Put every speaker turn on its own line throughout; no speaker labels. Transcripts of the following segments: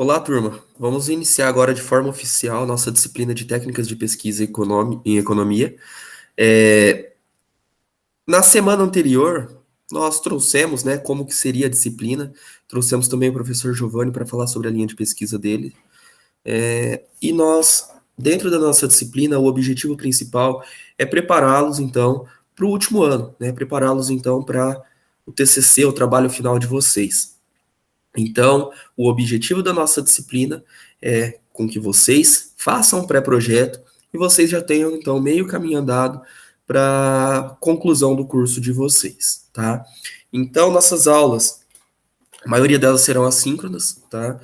Olá, turma. Vamos iniciar agora de forma oficial nossa disciplina de técnicas de pesquisa em economia. É, Na semana anterior, nós trouxemos, né, como que seria a disciplina. Trouxemos também o professor Giovanni para falar sobre a linha de pesquisa dele. E nós, dentro da nossa disciplina, o objetivo principal é prepará-los, então, para o último ano, né? Prepará-los, então, para o TCC, o trabalho final de vocês. Então, o objetivo da nossa disciplina é com que vocês façam um pré-projeto e vocês já tenham, então, meio caminho andado para a conclusão do curso de vocês, tá? Então, nossas aulas, a maioria delas serão assíncronas, tá?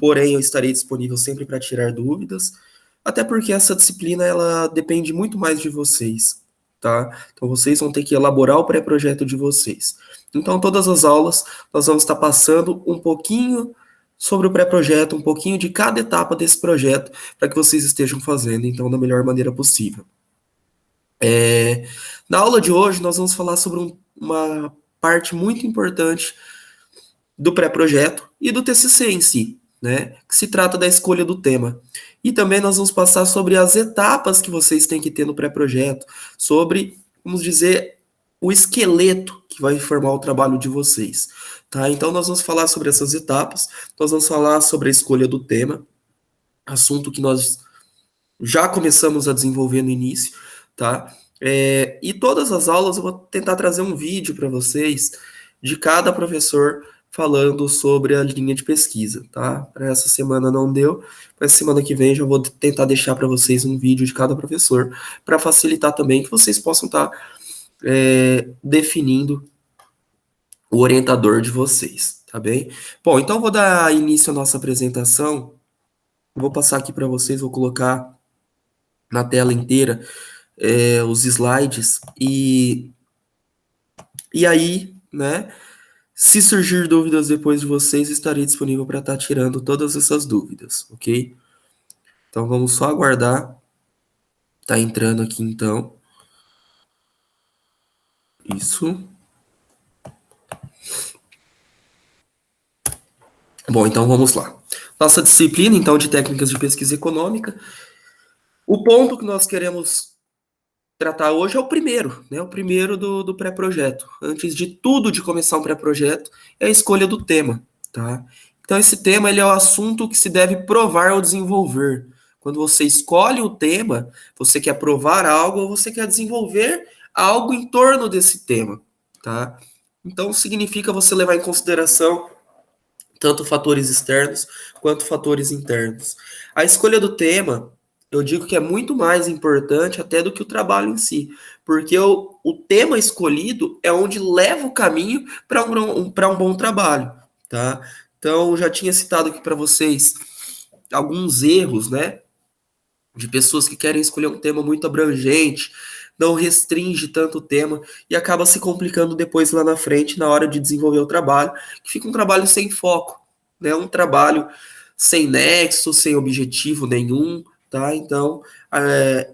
Porém, eu estarei disponível sempre para tirar dúvidas, até porque essa disciplina, ela depende muito mais de vocês, tá? Então, vocês vão ter que elaborar o pré-projeto de vocês. Então, todas as aulas, nós vamos estar passando um pouquinho sobre o pré-projeto, um pouquinho de cada etapa desse projeto, para que vocês estejam fazendo, então, da melhor maneira possível. Na aula de hoje, nós vamos falar sobre uma parte muito importante do pré-projeto e do TCC em si, né? Que se trata da escolha do tema. E também nós vamos passar sobre as etapas que vocês têm que ter no pré-projeto, sobre, vamos dizer, o esqueleto que vai formar o trabalho de vocês, tá? Então nós vamos falar sobre essas etapas, nós vamos falar sobre a escolha do tema, assunto que nós já começamos a desenvolver no início, tá? E todas as aulas eu vou tentar trazer um vídeo para vocês de cada professor falando sobre a linha de pesquisa, tá? Para essa semana não deu, mas semana que vem já vou tentar deixar para vocês um vídeo de cada professor para facilitar também que vocês possam estar definindo o orientador de vocês, tá bem? Bom, então vou dar início à nossa apresentação. Vou passar aqui para vocês, vou colocar na tela inteira os slides e aí, né? Se surgir dúvidas depois de vocês, estarei disponível para estar tirando todas essas dúvidas, ok? Então vamos só aguardar. Tá entrando aqui então. Isso. Bom, então vamos lá. Nossa disciplina, então, de técnicas de pesquisa econômica. O ponto que nós queremos tratar hoje é o primeiro, né? O primeiro do pré-projeto. Antes de tudo de começar um pré-projeto, é a escolha do tema, tá? Então, esse tema ele é o assunto que se deve provar ou desenvolver. Quando você escolhe o tema, você quer provar algo ou você quer desenvolver algo em torno desse tema, tá? Então, significa você levar em consideração tanto fatores externos quanto fatores internos. A escolha do tema, eu digo que é muito mais importante até do que o trabalho em si, porque o tema escolhido é onde leva o caminho para um bom trabalho, tá? Então, eu já tinha citado aqui para vocês alguns erros, né, de pessoas que querem escolher um tema muito abrangente, não restringe tanto o tema e acaba se complicando depois lá na frente, na hora de desenvolver o trabalho, que fica um trabalho sem foco, né? Um trabalho sem nexo, sem objetivo nenhum, tá? Então,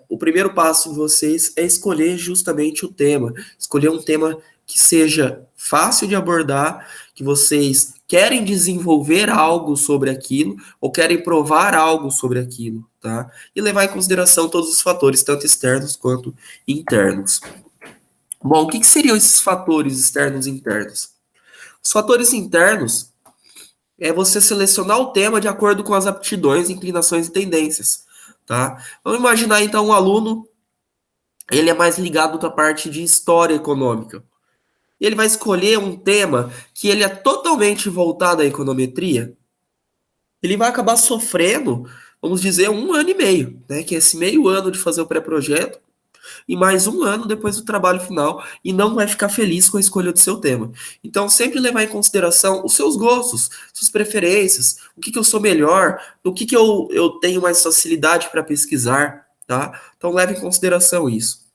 o primeiro passo de vocês é escolher justamente o tema, escolher um tema que seja fácil de abordar, que vocês querem desenvolver algo sobre aquilo ou querem provar algo sobre aquilo, tá? E levar em consideração todos os fatores, tanto externos quanto internos. Bom, o que seriam esses fatores externos e internos? Os fatores internos é você selecionar o tema de acordo com as aptidões, inclinações e tendências, tá? Vamos imaginar então um aluno, ele é mais ligado à parte de história econômica. Ele vai escolher um tema que ele é totalmente voltado à econometria, ele vai acabar sofrendo, vamos dizer, 1 ano e meio, né? Que é esse meio ano de fazer o pré-projeto e mais 1 ano depois do trabalho final e não vai ficar feliz com a escolha do seu tema. Então, sempre levar em consideração os seus gostos, suas preferências, o que eu sou melhor, no que eu tenho mais facilidade para pesquisar, tá? Então, leve em consideração isso.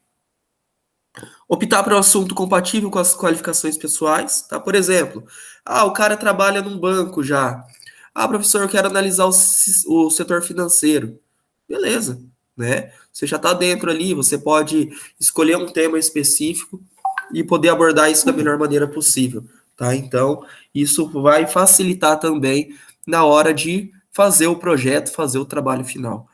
Optar por um assunto compatível com as qualificações pessoais, tá? Por exemplo, o cara trabalha num banco já. Professor, eu quero analisar o setor financeiro. Beleza, né? Você já está dentro ali, você pode escolher um tema específico e poder abordar isso da melhor maneira possível, tá? Então, isso vai facilitar também na hora de fazer o projeto, fazer o trabalho final.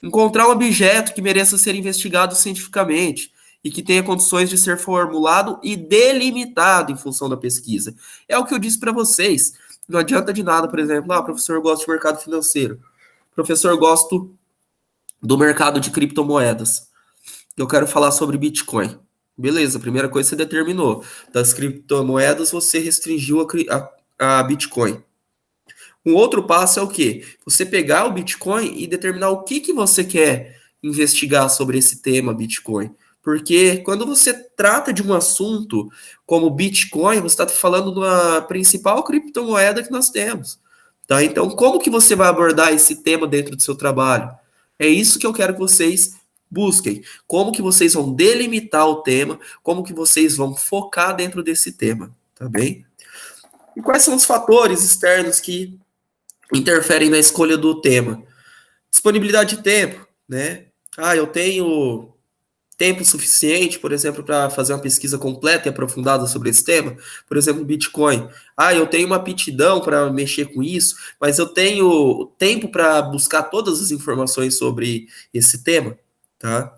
Encontrar um objeto que mereça ser investigado cientificamente e que tenha condições de ser formulado e delimitado em função da pesquisa. É o que eu disse para vocês. Não adianta de nada, por exemplo, professor, eu gosto de mercado financeiro. Professor, eu gosto do mercado de criptomoedas. Eu quero falar sobre Bitcoin. Beleza, a primeira coisa que você determinou. Das criptomoedas, você restringiu a Bitcoin. Um outro passo é o quê? Você pegar o Bitcoin e determinar o que você quer investigar sobre esse tema Bitcoin. Porque quando você trata de um assunto como Bitcoin, você está falando da principal criptomoeda que nós temos. Tá? Então, como que você vai abordar esse tema dentro do seu trabalho? É isso que eu quero que vocês busquem. Como que vocês vão delimitar o tema, como que vocês vão focar dentro desse tema, tá bem? E quais são os fatores externos que interferem na escolha do tema? Disponibilidade de tempo, né? Eu tenho tempo suficiente, por exemplo, para fazer uma pesquisa completa e aprofundada sobre esse tema, por exemplo, Bitcoin. Eu tenho uma aptidão para mexer com isso, mas eu tenho tempo para buscar todas as informações sobre esse tema, tá?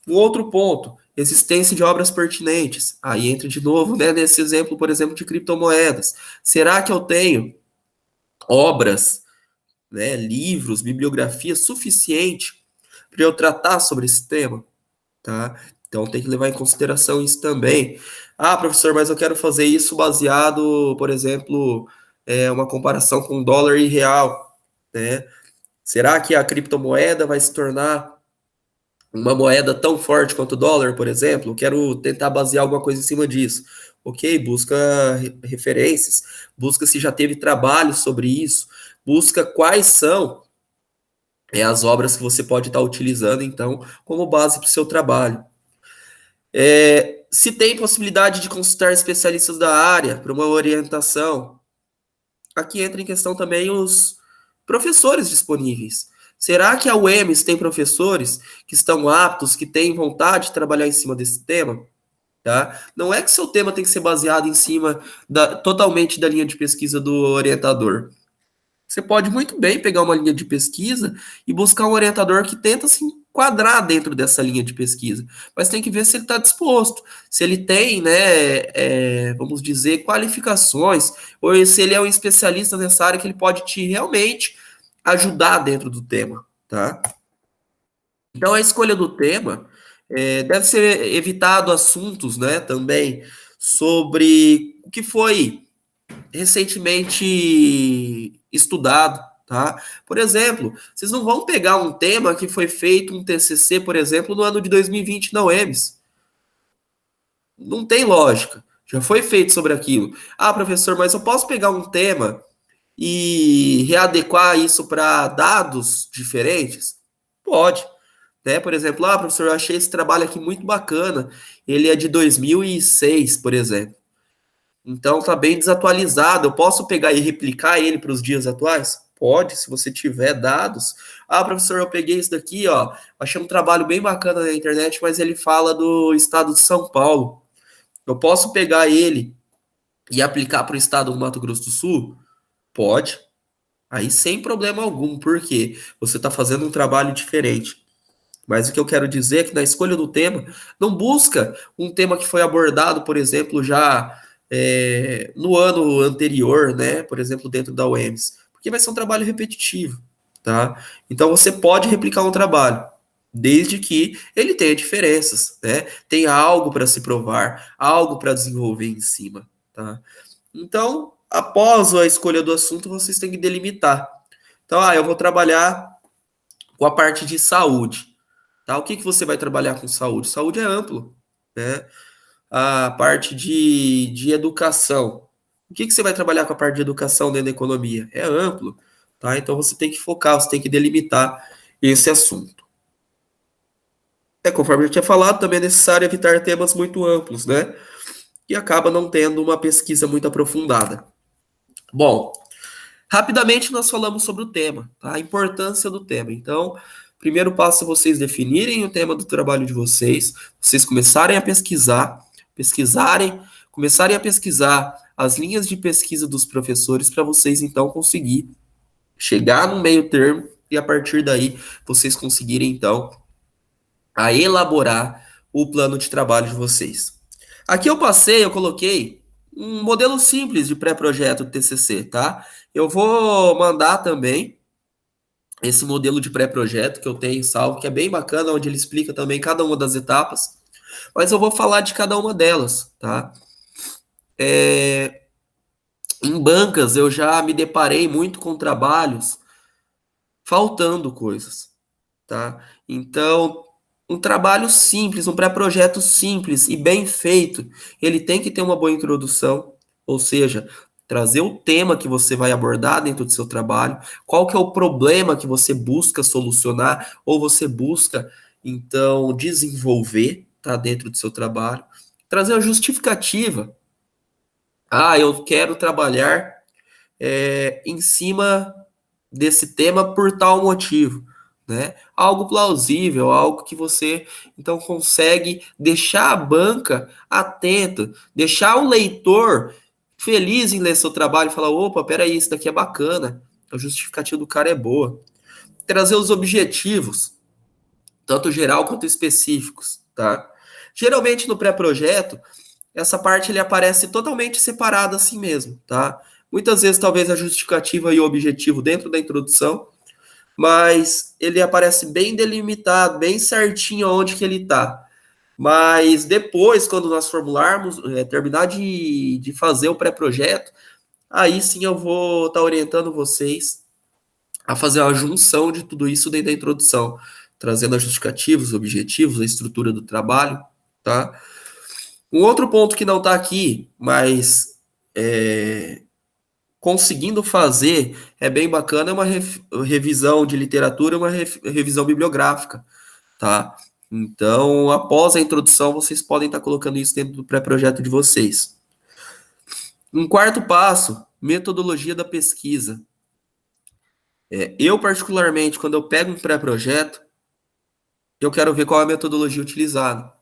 Um outro ponto, existência de obras pertinentes. Aí entra de novo, né, nesse exemplo, por exemplo, de criptomoedas. Será que eu tenho obras, né, livros, bibliografia suficiente para eu tratar sobre esse tema? Tá? Então tem que levar em consideração isso também. Professor, mas eu quero fazer isso baseado, por exemplo, uma comparação com dólar e real, né? Será que a criptomoeda vai se tornar uma moeda tão forte quanto o dólar, por exemplo? Quero tentar basear alguma coisa em cima disso. Ok, busca referências, busca se já teve trabalho sobre isso, busca quais são as obras que você pode estar utilizando, então, como base para o seu trabalho. Se tem possibilidade de consultar especialistas da área para uma orientação, aqui entra em questão também os professores disponíveis. Será que a UEMS tem professores que estão aptos, que têm vontade de trabalhar em cima desse tema? Tá? Não é que seu tema tem que ser baseado em cima totalmente da linha de pesquisa do orientador. Você pode muito bem pegar uma linha de pesquisa e buscar um orientador que tenta se enquadrar dentro dessa linha de pesquisa. Mas tem que ver se ele está disposto, se ele tem, né, vamos dizer, qualificações, ou se ele é um especialista nessa área que ele pode te realmente ajudar dentro do tema, tá? Então a escolha do tema deve ser evitado assuntos, né, também sobre o que foi recentemente estudado, tá? Por exemplo, vocês não vão pegar um tema que foi feito, um TCC, por exemplo, no ano de 2020 na UEMS. Não tem lógica. Já foi feito sobre aquilo. Professor, mas eu posso pegar um tema e readequar isso para dados diferentes? Pode. Né? Por exemplo, professor, eu achei esse trabalho aqui muito bacana. Ele é de 2006, por exemplo. Então tá bem desatualizado. Eu posso pegar e replicar ele para os dias atuais? Pode, se você tiver dados. Professor, eu peguei isso daqui, ó. Achei um trabalho bem bacana na internet, mas ele fala do estado de São Paulo. Eu posso pegar ele e aplicar para o estado do Mato Grosso do Sul? Pode. Aí sem problema algum, porque você está fazendo um trabalho diferente. Mas o que eu quero dizer é que na escolha do tema, não busca um tema que foi abordado, por exemplo, já no ano anterior, né? Por exemplo, dentro da UEMS, porque vai ser um trabalho repetitivo, tá? Então você pode replicar um trabalho, desde que ele tenha diferenças, né? Tenha algo para se provar, algo para desenvolver em cima, tá? Então, após a escolha do assunto, vocês têm que delimitar. Então, eu vou trabalhar com a parte de saúde. Tá? O que você vai trabalhar com saúde? Saúde é amplo, né? A parte de educação. O que você vai trabalhar com a parte de educação dentro da economia? É amplo, tá? Então você tem que focar, você tem que delimitar esse assunto. Conforme eu tinha falado, também é necessário evitar temas muito amplos, né? E acaba não tendo uma pesquisa muito aprofundada. Bom, rapidamente nós falamos sobre o tema, tá? A importância do tema. Então, primeiro passo é vocês definirem o tema do trabalho de vocês, vocês começarem a pesquisar, começarem a pesquisar as linhas de pesquisa dos professores para vocês então conseguir chegar no meio termo e a partir daí vocês conseguirem então a elaborar o plano de trabalho de vocês. Aqui eu coloquei um modelo simples de pré-projeto do TCC, tá? Eu vou mandar também esse modelo de pré-projeto que eu tenho salvo, que é bem bacana, onde ele explica também cada uma das etapas, mas eu vou falar de cada uma delas, tá? Em bancas eu já me deparei muito com trabalhos faltando coisas, tá? Então, um trabalho simples, um pré-projeto simples e bem feito, ele tem que ter uma boa introdução, ou seja, trazer o tema que você vai abordar dentro do seu trabalho, qual que é o problema que você busca solucionar ou você busca então desenvolver, tá, dentro do seu trabalho, trazer a justificativa. Ah, eu quero trabalhar em cima desse tema por tal motivo, né? Algo plausível, algo que você então consegue deixar a banca atenta, deixar o leitor feliz em ler seu trabalho e falar: opa, peraí, isso daqui é bacana, a justificativa do cara é boa. Trazer os objetivos, tanto geral quanto específicos, tá? Geralmente no pré-projeto, essa parte ele aparece totalmente separada assim mesmo, tá? Muitas vezes talvez a justificativa e o objetivo dentro da introdução, mas ele aparece bem delimitado, bem certinho onde que ele está. Mas depois, quando nós formularmos, terminar de fazer o pré-projeto, aí sim eu vou estar orientando vocês a fazer uma junção de tudo isso dentro da introdução, trazendo os justificativos, os objetivos, a estrutura do trabalho, tá? Um outro ponto que não está aqui, mas conseguindo fazer é bem bacana, é uma revisão de literatura, uma revisão bibliográfica, tá? Então, após a introdução, vocês podem estar colocando isso dentro do pré-projeto de vocês. Um quarto passo, metodologia da pesquisa. Eu, particularmente, quando eu pego um pré-projeto, eu quero ver qual é a metodologia utilizada,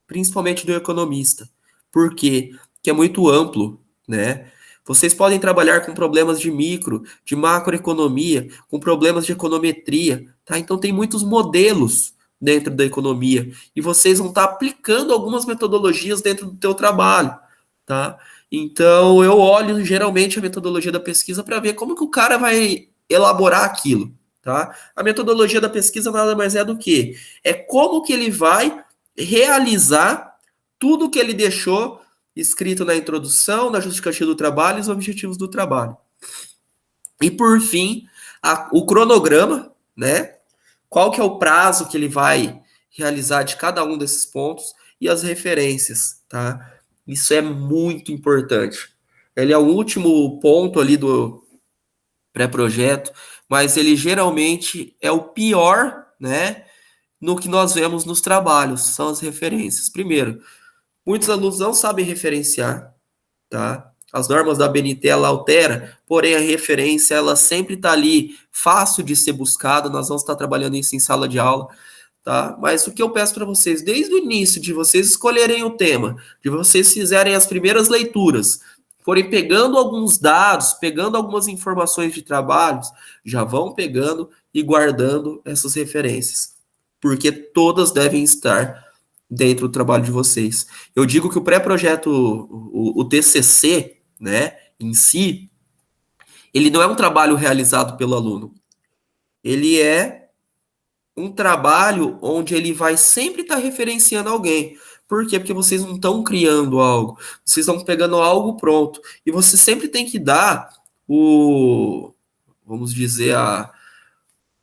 principalmente do economista. Por quê? Porque é muito amplo, né? Vocês podem trabalhar com problemas de micro, de macroeconomia, com problemas de econometria, tá? Então tem muitos modelos dentro da economia e vocês vão estar aplicando algumas metodologias dentro do teu trabalho, tá? Então eu olho geralmente a metodologia da pesquisa para ver como que o cara vai elaborar aquilo, tá? A metodologia da pesquisa nada mais é do que é como que ele vai realizar tudo que ele deixou escrito na introdução, na justificativa do trabalho e os objetivos do trabalho. E por fim, o cronograma, né? Qual que é o prazo que ele vai realizar de cada um desses pontos e as referências, tá? Isso é muito importante. Ele é o último ponto ali do pré-projeto, mas ele geralmente é o pior, né? No que nós vemos nos trabalhos, são as referências. Primeiro, muitos alunos não sabem referenciar, tá? As normas da BNT ela altera, porém a referência ela sempre está ali, fácil de ser buscada. Nós vamos estar trabalhando isso em sala de aula, tá? Mas o que eu peço para vocês, desde o início de vocês escolherem o tema, de vocês fizerem as primeiras leituras, forem pegando alguns dados, pegando algumas informações de trabalhos, já vão pegando e guardando essas referências, porque todas devem estar dentro do trabalho de vocês. Eu digo que o pré-projeto, o TCC, né, em si, ele não é um trabalho realizado pelo aluno. Ele é um trabalho onde ele vai sempre estar referenciando alguém. Por quê? Porque vocês não estão criando algo, vocês estão pegando algo pronto. E você sempre tem que dar vamos dizer,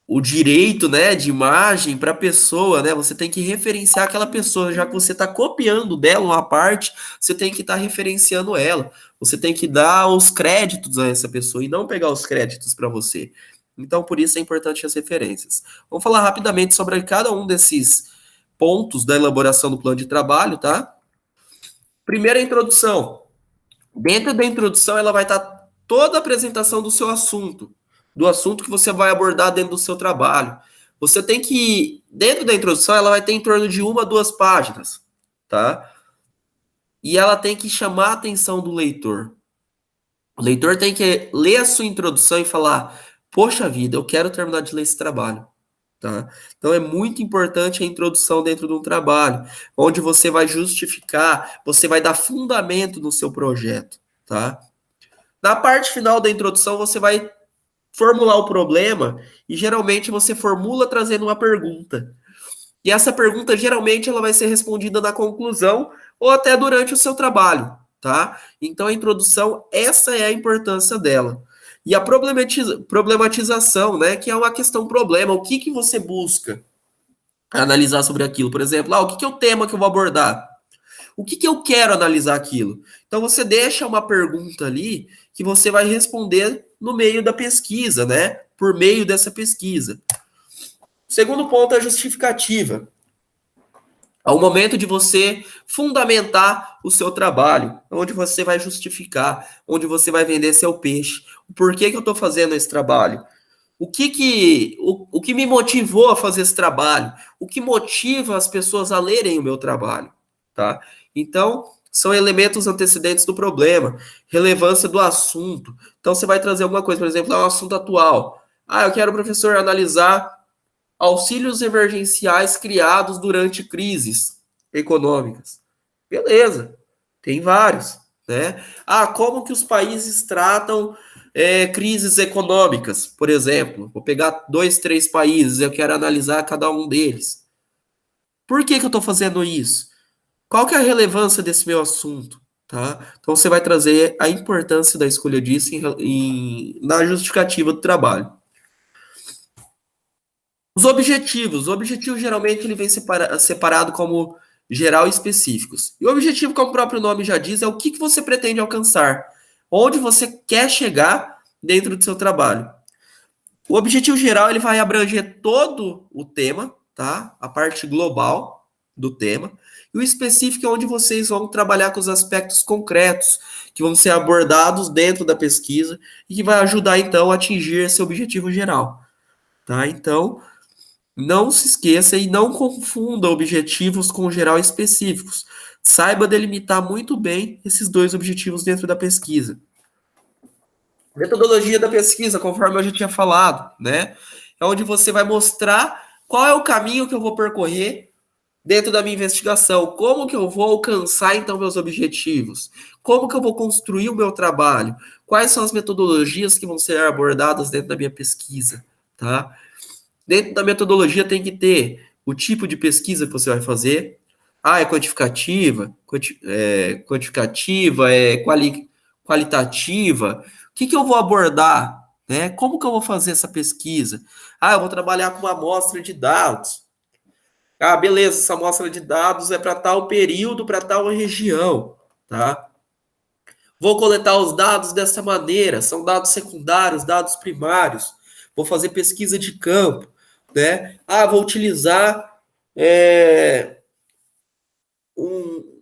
o direito, né, de imagem para a pessoa, né? Você tem que referenciar aquela pessoa, já que você está copiando dela uma parte, você tem que estar referenciando ela. Você tem que dar os créditos a essa pessoa e não pegar os créditos para você. Então, por isso é importante as referências. Vamos falar rapidamente sobre cada um desses pontos da elaboração do plano de trabalho, tá? Primeira introdução. Dentro da introdução, ela vai estar toda a apresentação do seu assunto, do assunto que você vai abordar dentro do seu trabalho. Você tem que, dentro da introdução, ela vai ter em torno de 1 a 2 páginas, tá? E ela tem que chamar a atenção do leitor. O leitor tem que ler a sua introdução e falar: poxa vida, eu quero terminar de ler esse trabalho. Tá? Então é muito importante a introdução dentro de um trabalho, onde você vai justificar, você vai dar fundamento no seu projeto, tá? Na parte final da introdução, você vai formular o problema e geralmente você formula trazendo uma pergunta. E essa pergunta geralmente ela vai ser respondida na conclusão ou até durante o seu trabalho, tá? Então a introdução, essa é a importância dela. E a problematização, né, que é uma questão problema, o que que você busca analisar sobre aquilo? Por exemplo, o que que é o tema que eu vou abordar? O que que eu quero analisar aquilo? Então você deixa uma pergunta ali que você vai responder no meio da pesquisa, né? Por meio dessa pesquisa. O segundo ponto é a justificativa. Ao momento de você fundamentar o seu trabalho, onde você vai justificar, onde você vai vender seu peixe. O porquê que eu estou fazendo esse trabalho? O que me motivou a fazer esse trabalho? O que motiva as pessoas a lerem o meu trabalho? Tá? Então, são elementos antecedentes do problema, relevância do assunto. Então, você vai trazer alguma coisa, por exemplo, um assunto atual. Eu quero, professor, analisar auxílios emergenciais criados durante crises econômicas. Beleza, tem vários, né? Como que os países tratam crises econômicas, por exemplo? Vou pegar 2, 3 países, eu quero analisar cada um deles. Por que que eu estou fazendo isso? Qual que é a relevância desse meu assunto? Tá? Então você vai trazer a importância da escolha disso na justificativa do trabalho. Os objetivos. O objetivo geralmente ele vem separado como geral e específicos. E o objetivo, como o próprio nome já diz, é o que você pretende alcançar, onde você quer chegar dentro do seu trabalho. O objetivo geral ele vai abranger todo o tema, tá? A parte global do tema. E o específico é onde vocês vão trabalhar com os aspectos concretos que vão ser abordados dentro da pesquisa e que vai ajudar então a atingir esse objetivo geral, tá? Então, não se esqueça e não confunda objetivos com geral específicos. Saiba delimitar muito bem esses dois objetivos dentro da pesquisa. Metodologia da pesquisa, conforme eu já tinha falado, né? É onde você vai mostrar qual é o caminho que eu vou percorrer dentro da minha investigação, como que eu vou alcançar então meus objetivos, como que eu vou construir o meu trabalho, quais são as metodologias que vão ser abordadas dentro da minha pesquisa, tá? Dentro da metodologia tem que ter o tipo de pesquisa que você vai fazer. É quantificativa? Quantificativa? Qualitativa? O que que eu vou abordar? Né? Como que eu vou fazer essa pesquisa? Eu vou trabalhar com uma amostra de dados. Beleza, essa amostra de dados é para tal período, para tal região, tá? Vou coletar os dados dessa maneira, são dados secundários, dados primários. Vou fazer pesquisa de campo, né? Vou utilizar um,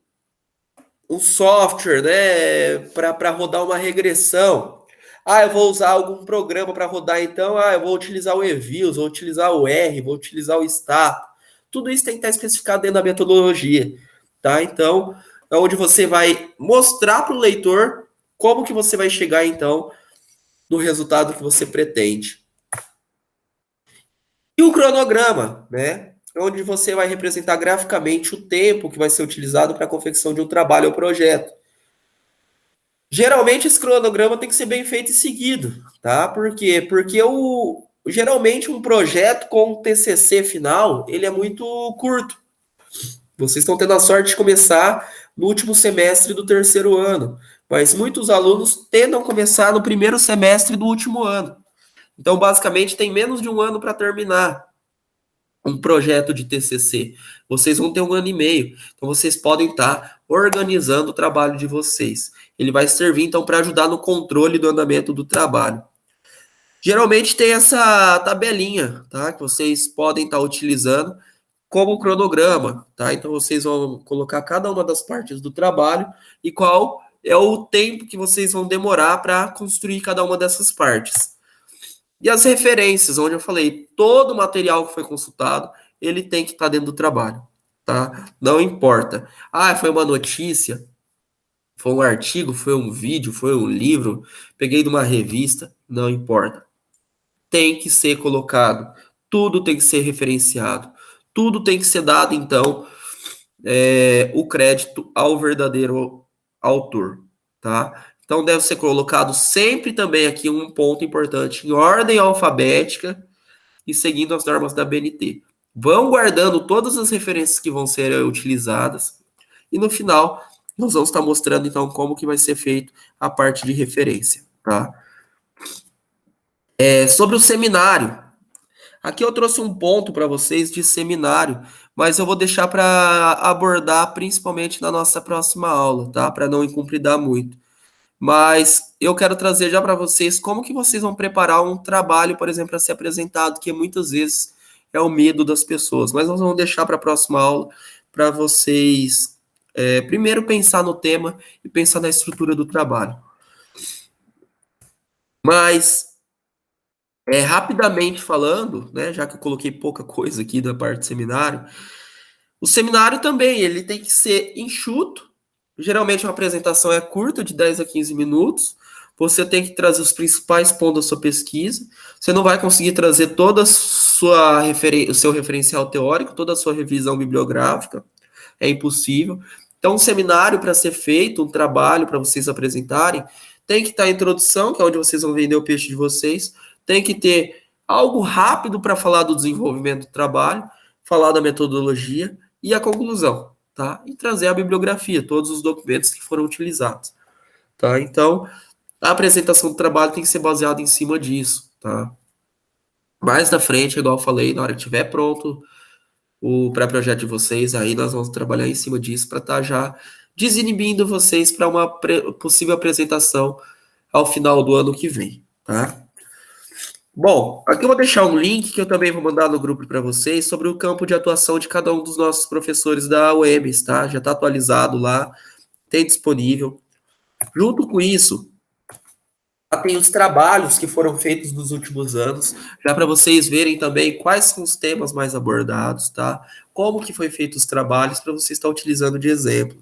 um software, né, para rodar uma regressão. Eu vou usar algum programa para rodar, então, eu vou utilizar o eViews, vou utilizar o R, vou utilizar o Stato. Tudo isso tem que estar especificado dentro da metodologia, tá? Então, é onde você vai mostrar para o leitor como que você vai chegar, então, no resultado que você pretende. E o cronograma, né? Onde você vai representar graficamente o tempo que vai ser utilizado para a confecção de um trabalho ou projeto. Geralmente esse cronograma tem que ser bem feito e seguido, tá? Por quê? Porque geralmente um projeto com um TCC final, ele é muito curto. Vocês estão tendo a sorte de começar no último semestre do terceiro ano, mas muitos alunos tendem a começar no primeiro semestre do último ano. Então, basicamente, tem menos de um ano para terminar um projeto de TCC. Vocês vão ter 1 ano e meio. Então, vocês podem estar organizando o trabalho de vocês. Ele vai servir, então, para ajudar no controle do andamento do trabalho. Geralmente tem essa tabelinha, tá? Que vocês podem estar utilizando como cronograma, tá? Então, vocês vão colocar cada uma das partes do trabalho e qual é o tempo que vocês vão demorar para construir cada uma dessas partes. E as referências, onde eu falei, todo o material que foi consultado, ele tem que estar dentro do trabalho, tá? Não importa. Foi uma notícia, foi um artigo, foi um vídeo, foi um livro, peguei de uma revista, não importa. tem que ser colocado, tudo tem que ser referenciado, tudo tem que ser dado, então, o crédito ao verdadeiro autor, tá? Então deve ser colocado sempre também aqui um ponto importante, em ordem alfabética e seguindo as normas da BNT. Vão guardando todas as referências que vão ser utilizadas e no final nós vamos estar mostrando então como que vai ser feito a parte de referência, tá? Sobre o seminário, aqui eu trouxe um ponto para vocês de seminário, mas eu vou deixar para abordar principalmente na nossa próxima aula, tá? Para não incumpridar muito. Mas eu quero trazer já para vocês como que vocês vão preparar um trabalho, por exemplo, a ser apresentado, que muitas vezes é o medo das pessoas. Mas nós vamos deixar para a próxima aula para vocês primeiro pensar no tema e pensar na estrutura do trabalho. Mas rapidamente falando, né, já que eu coloquei pouca coisa aqui da parte do seminário, o seminário também ele tem que ser enxuto. Geralmente uma apresentação é curta, de 10 a 15 minutos. Você tem que trazer os principais pontos da sua pesquisa. Você não vai conseguir trazer toda a o seu referencial teórico, toda a sua revisão bibliográfica. É impossível. Então, um seminário para ser feito, um trabalho para vocês apresentarem, tem que estar a introdução, que é onde vocês vão vender o peixe de vocês. Tem que ter algo rápido para falar do desenvolvimento do trabalho, falar da metodologia e a conclusão, tá? E trazer a bibliografia, todos os documentos que foram utilizados, tá? Então, a apresentação do trabalho tem que ser baseada em cima disso, tá? Mais na frente, igual eu falei, na hora que estiver pronto o pré-projeto de vocês, aí nós vamos trabalhar em cima disso para estar já desinibindo vocês para uma possível apresentação ao final do ano que vem, tá? Bom, aqui eu vou deixar um link que eu também vou mandar no grupo para vocês sobre o campo de atuação de cada um dos nossos professores da UEMS, tá? Já está atualizado lá, tem disponível. Junto com isso, tem os trabalhos que foram feitos nos últimos anos, já para vocês verem também quais são os temas mais abordados, tá? Como que foi feito os trabalhos para você estar utilizando de exemplo.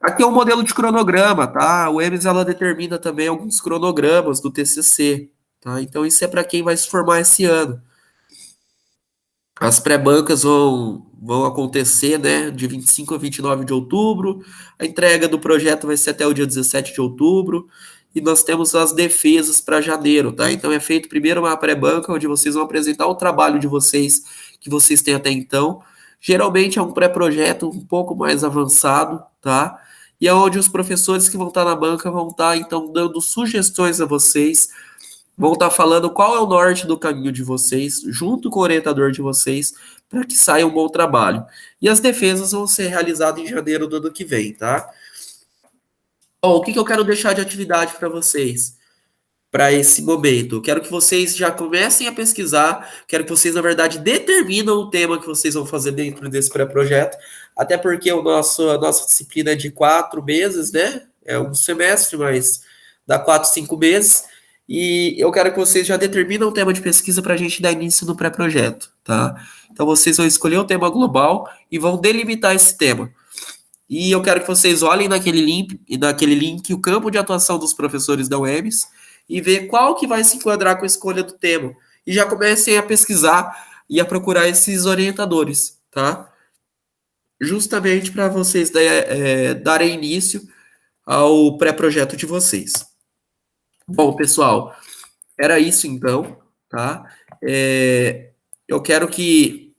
Aqui é um modelo de cronograma, tá? O EMS ela determina também alguns cronogramas do TCC, tá? Então isso é para quem vai se formar esse ano. As pré-bancas vão acontecer, né, de 25 a 29 de outubro. A entrega do projeto vai ser até o dia 17 de outubro. E nós temos as defesas para janeiro, tá? Então é feito primeiro uma pré-banca, onde vocês vão apresentar o trabalho de vocês, que vocês têm até então. Geralmente é um pré-projeto um pouco mais avançado, tá? E é onde os professores que vão estar na banca vão estar, então, dando sugestões a vocês, vão estar falando qual é o norte do caminho de vocês, junto com o orientador de vocês, para que saia um bom trabalho. E as defesas vão ser realizadas em janeiro do ano que vem, tá? Bom, o que eu quero deixar de atividade para vocês? Para esse momento. Eu quero que vocês já comecem a pesquisar, quero que vocês, na verdade, determinam o tema que vocês vão fazer dentro desse pré-projeto, até porque a nossa disciplina é de 4 meses, né? É um semestre, mas dá 4, 5 meses. E eu quero que vocês já determinem o tema de pesquisa para a gente dar início no pré-projeto, tá? Então vocês vão escolher o tema global e vão delimitar esse tema. E eu quero que vocês olhem naquele link o campo de atuação dos professores da UEMS e ver qual que vai se enquadrar com a escolha do tema. E já comecem a pesquisar e a procurar esses orientadores, tá? Justamente para vocês darem início ao pré-projeto de vocês. Bom, pessoal, era isso então, tá? Eu quero que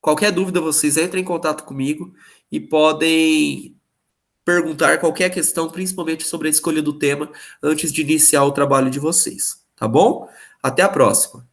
qualquer dúvida vocês entrem em contato comigo e podem perguntar qualquer questão, principalmente sobre a escolha do tema, antes de iniciar o trabalho de vocês, tá bom? Até a próxima.